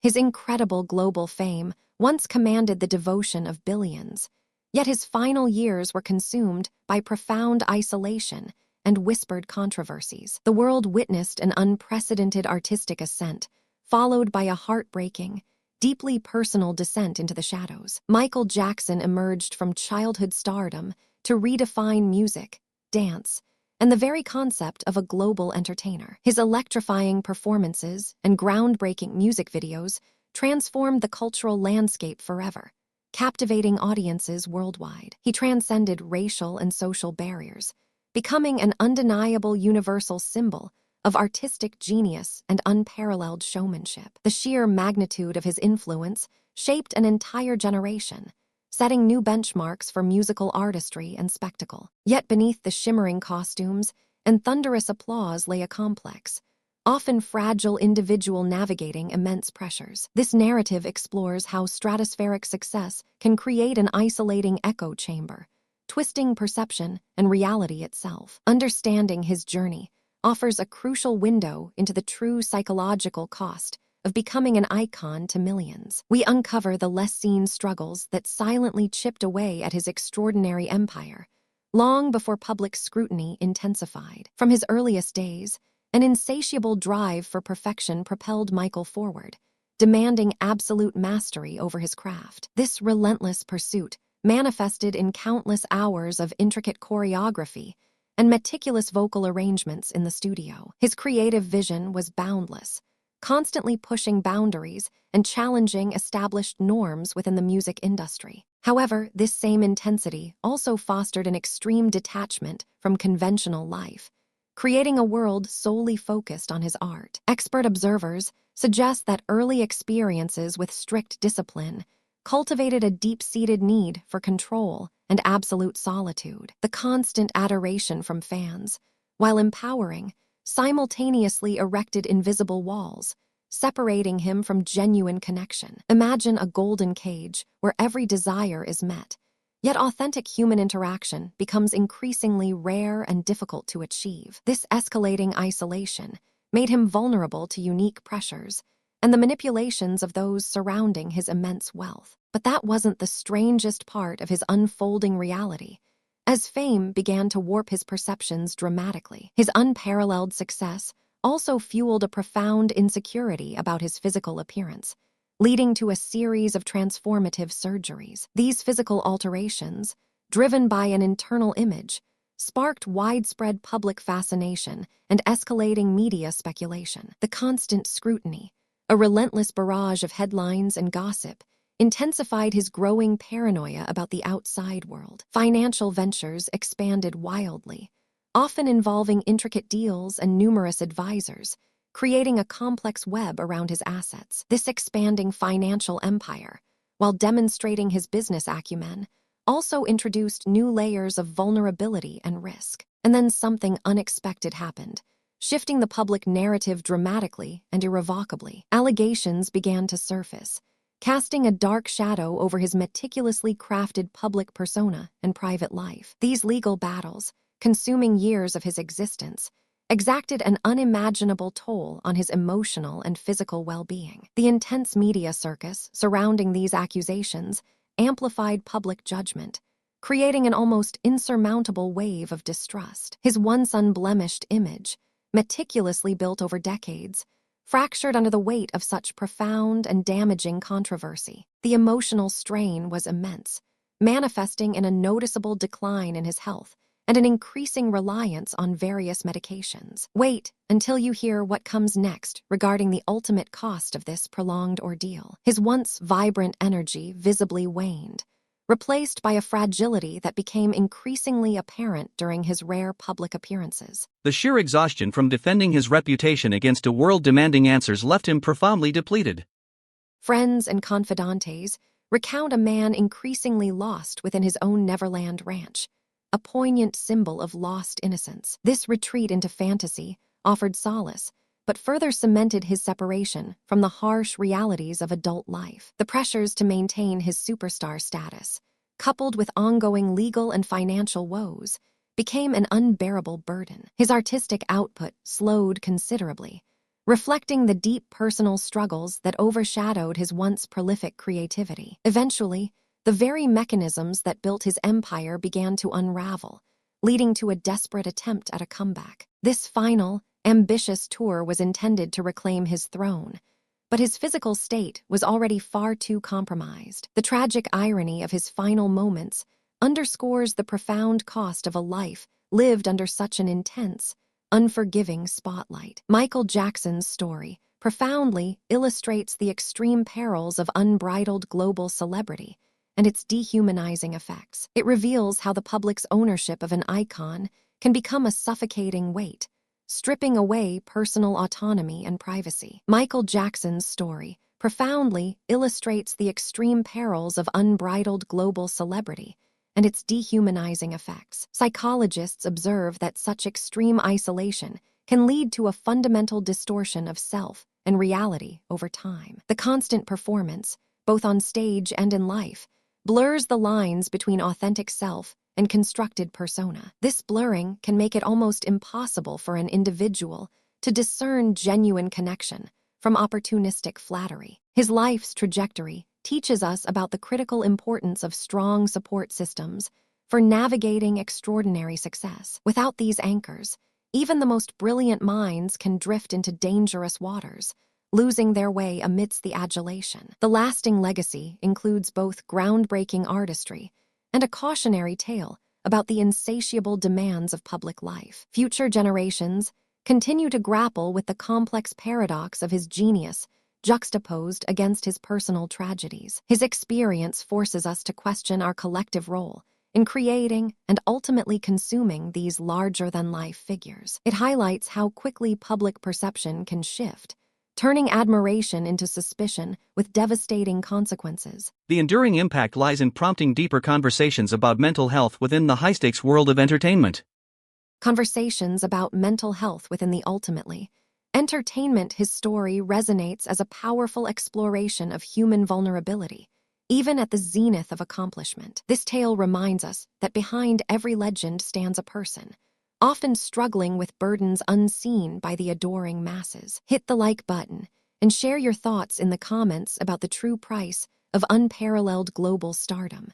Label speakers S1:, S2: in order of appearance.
S1: His incredible global fame once commanded the devotion of billions, yet his final years were consumed by profound isolation and whispered controversies. The world witnessed an unprecedented artistic ascent, followed by a heartbreaking, deeply personal descent into the shadows. Michael Jackson emerged from childhood stardom to redefine music, dance, and the very concept of a global entertainer. His electrifying performances and groundbreaking music videos transformed the cultural landscape forever, captivating audiences worldwide. He transcended racial and social barriers, becoming an undeniable universal symbol of artistic genius and unparalleled showmanship. The sheer magnitude of his influence shaped an entire generation, setting new benchmarks for musical artistry and spectacle. Yet beneath the shimmering costumes and thunderous applause lay a complex, often fragile individual navigating immense pressures. This narrative explores how stratospheric success can create an isolating echo chamber, twisting perception and reality itself. Understanding his journey offers a crucial window into the true psychological cost of becoming an icon to millions. We uncover the less-seen struggles that silently chipped away at his extraordinary empire, long before public scrutiny intensified. From his earliest days, an insatiable drive for perfection propelled Michael forward, demanding absolute mastery over his craft. This relentless pursuit manifested in countless hours of intricate choreography and meticulous vocal arrangements in the studio. His creative vision was boundless, constantly pushing boundaries and challenging established norms within the music industry. However, this same intensity also fostered an extreme detachment from conventional life, creating a world solely focused on his art. Expert observers suggest that early experiences with strict discipline cultivated a deep-seated need for control and absolute solitude. The constant adoration from fans, while empowering, simultaneously erected invisible walls, separating him from genuine connection. Imagine a golden cage where every desire is met, yet authentic human interaction becomes increasingly rare and difficult to achieve. This escalating isolation made him vulnerable to unique pressures and the manipulations of those surrounding his immense wealth. But that wasn't the strangest part of his unfolding reality. As fame began to warp his perceptions dramatically, his unparalleled success also fueled a profound insecurity about his physical appearance, leading to a series of transformative surgeries. These physical alterations, driven by an internal image, sparked widespread public fascination and escalating media speculation. The constant scrutiny, a relentless barrage of headlines and gossip, intensified his growing paranoia about the outside world. Financial ventures expanded wildly, often involving intricate deals and numerous advisors, creating a complex web around his assets. This expanding financial empire, while demonstrating his business acumen, also introduced new layers of vulnerability and risk. And then something unexpected happened, shifting the public narrative dramatically and irrevocably. Allegations began to surface, casting a dark shadow over his meticulously crafted public persona and private life. These legal battles, consuming years of his existence, exacted an unimaginable toll on his emotional and physical well-being. The intense media circus surrounding these accusations amplified public judgment, creating an almost insurmountable wave of distrust. His once unblemished image, meticulously built over decades, fractured under the weight of such profound and damaging controversy. The emotional strain was immense, manifesting in a noticeable decline in his health and an increasing reliance on various medications. Wait until you hear what comes next regarding the ultimate cost of this prolonged ordeal. His once vibrant energy visibly waned, replaced by a fragility that became increasingly apparent during his rare public appearances.
S2: The sheer exhaustion from defending his reputation against a world demanding answers left him profoundly depleted.
S1: Friends and confidantes recount a man increasingly lost within his own Neverland ranch, a poignant symbol of lost innocence. This retreat into fantasy offered solace, but further cemented his separation from the harsh realities of adult life. The pressures to maintain his superstar status, coupled with ongoing legal and financial woes, became an unbearable burden. His artistic output slowed considerably, reflecting the deep personal struggles that overshadowed his once prolific creativity. Eventually, the very mechanisms that built his empire began to unravel, leading to a desperate attempt at a comeback. This final, ambitious tour was intended to reclaim his throne, but his physical state was already far too compromised. The tragic irony of his final moments underscores the profound cost of a life lived under such an intense, unforgiving spotlight. Michael Jackson's story profoundly illustrates the extreme perils of unbridled global celebrity and its dehumanizing effects. It reveals how the public's ownership of an icon can become a suffocating weight, stripping away personal autonomy and privacy. Michael Jackson's story profoundly illustrates the extreme perils of unbridled global celebrity and its dehumanizing effects. Psychologists observe that such extreme isolation can lead to a fundamental distortion of self and reality over time. The constant performance, both on stage and in life, blurs the lines between authentic self and constructed persona. This blurring can make it almost impossible for an individual to discern genuine connection from opportunistic flattery. His life's trajectory teaches us about the critical importance of strong support systems for navigating extraordinary success. Without these anchors, even the most brilliant minds can drift into dangerous waters, losing their way amidst the adulation. The lasting legacy includes both groundbreaking artistry and a cautionary tale about the insatiable demands of public life. Future generations continue to grapple with the complex paradox of his genius juxtaposed against his personal tragedies. His experience forces us to question our collective role in creating and ultimately consuming these larger-than-life figures. It highlights how quickly public perception can shift, turning admiration into suspicion with devastating consequences.
S2: The enduring impact lies in prompting deeper conversations about mental health within the high-stakes world of entertainment.
S1: Conversations about mental health within the ultimately entertainment. His story resonates as a powerful exploration of human vulnerability, even at the zenith of accomplishment. This tale reminds us that behind every legend stands a person, often struggling with burdens unseen by the adoring masses. Hit the like button and share your thoughts in the comments about the true price of unparalleled global stardom.